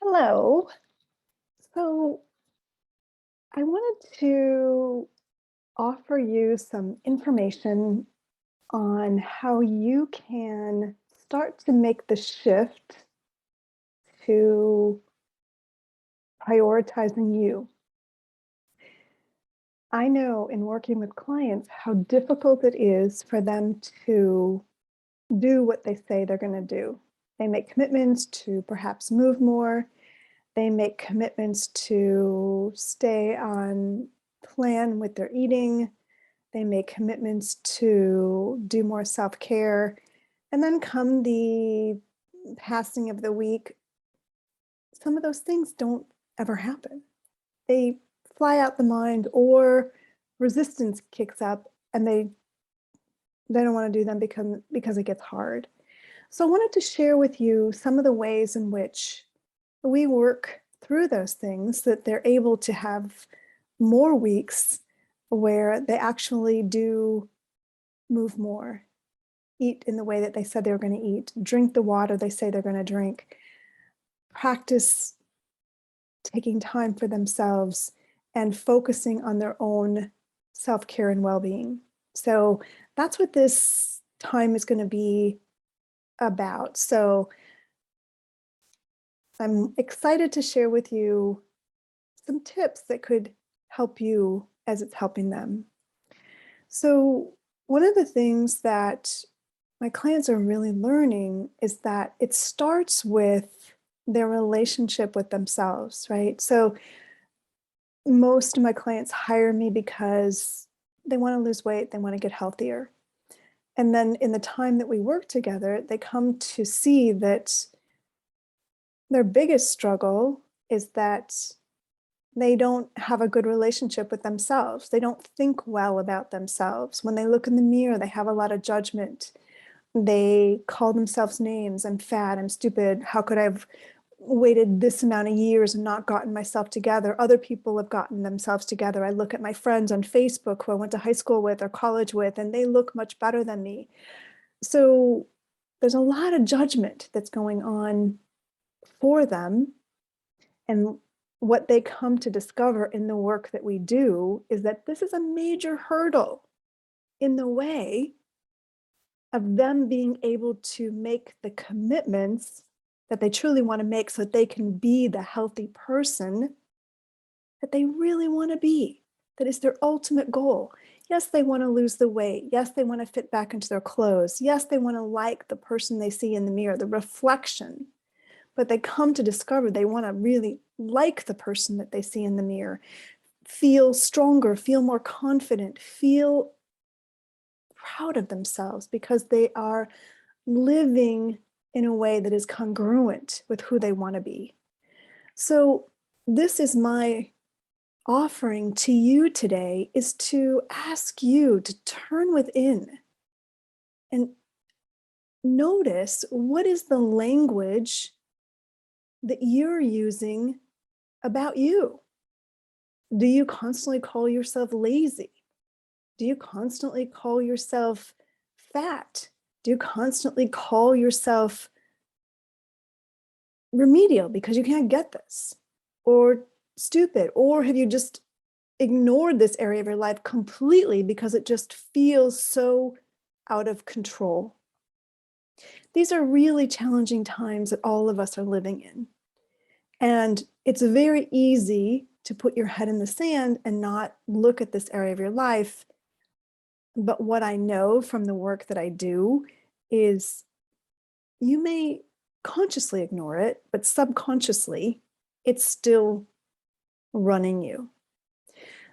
Hello. So I wanted to offer you some information on how you can start to make the shift to prioritizing you. I know in working with clients how difficult it is for them to do what they say they're going to do. They make commitments to perhaps move more. They make commitments to stay on plan with their eating. They make commitments to do more self-care. And then come the passing of the week, some of those things don't ever happen. They fly out the mind or resistance kicks up and they don't want to do them because it gets hard. So I wanted to share with you some of the ways in which we work through those things that they're able to have more weeks where they actually do move more, eat in the way that they said they were going to eat, drink the water they say they're going to drink, practice taking time for themselves and focusing on their own self-care and well-being. So that's what this time is going to be about. So I'm excited to share with you some tips that could help you as it's helping them. So one of the things that my clients are really learning is that it starts with their relationship with themselves, right? So most of my clients hire me because they want to lose weight, they want to get healthier. And then in the time that we work together, they come to see that their biggest struggle is that they don't have a good relationship with themselves. They don't think well about themselves. When they look in the mirror, they have a lot of judgment. They call themselves names. I'm fat, I'm stupid. How could I have waited this amount of years and not gotten myself together? Other people have gotten themselves together. I look at my friends on Facebook who I went to high school with or college with, and they look much better than me. So there's a lot of judgment that's going on for them. And what they come to discover in the work that we do is that this is a major hurdle in the way of them being able to make the commitments that they truly want to make so that they can be the healthy person that they really want to be. That is their ultimate goal. Yes, they want to lose the weight. Yes, they want to fit back into their clothes. Yes, they want to like the person they see in the mirror, the reflection. But they come to discover they want to really like the person that they see in the mirror, feel stronger, feel more confident, feel proud of themselves because they are living in a way that is congruent with who they want to be. So this is my offering to you today, is to ask you to turn within and notice what is the language that you're using about you. Do you constantly call yourself lazy? Do you constantly call yourself fat? Do you constantly call yourself remedial because you can't get this? Or stupid? Or have you just ignored this area of your life completely because it just feels so out of control? These are really challenging times that all of us are living in. And it's very easy to put your head in the sand and not look at this area of your life. But what I know from the work that I do is you may consciously ignore it, but subconsciously, it's still running you.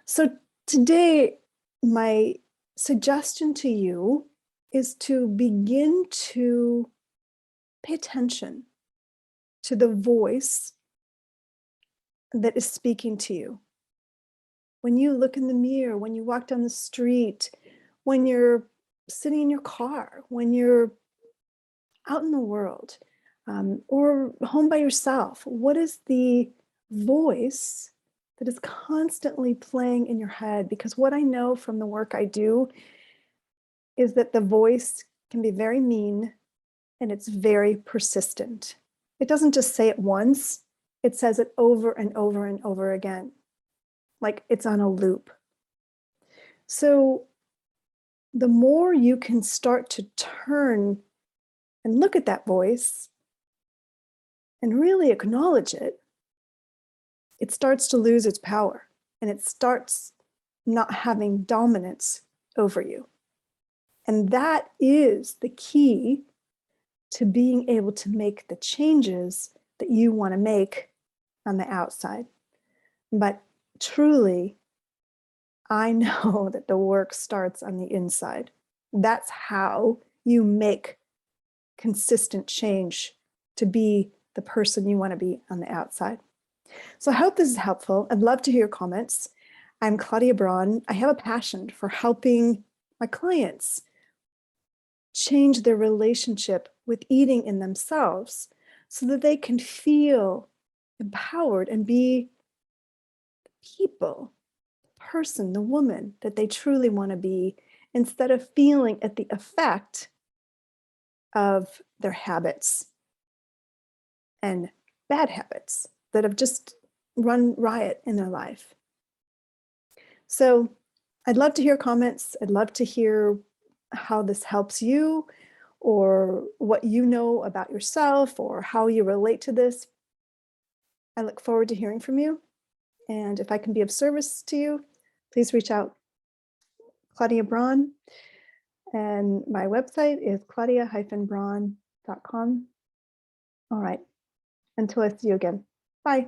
So today, my suggestion to you is to begin to pay attention to the voice that is speaking to you. When you look in the mirror, when you walk down the street, when you're sitting in your car, when you're out in the world, or home by yourself, what is the voice that is constantly playing in your head? Because what I know from the work I do is that the voice can be very mean and it's very persistent. It doesn't just say it once, it says it over and over and over again, like it's on a loop. So the more you can start to turn and look at that voice and really acknowledge it, it starts to lose its power and it starts not having dominance over you. And that is the key to being able to make the changes that you want to make on the outside. But truly, I know that the work starts on the inside. That's how you make consistent change to be the person you want to be on the outside. So I hope this is helpful. I'd love to hear your comments. I'm Claudia Braun. I have a passion for helping my clients change their relationship with eating in themselves so that they can feel empowered and be the people, the person, the woman that they truly want to be, instead of feeling at the effect of their habits and bad habits that have just run riot in their life. So I'd love to hear comments. I'd love to hear how this helps you, or what you know about yourself, or how you relate to this. I look forward to hearing from you. And if I can be of service to you, please reach out. Claudia Braun. And my website is claudia-braun.com. All right. Until I see you again. Bye.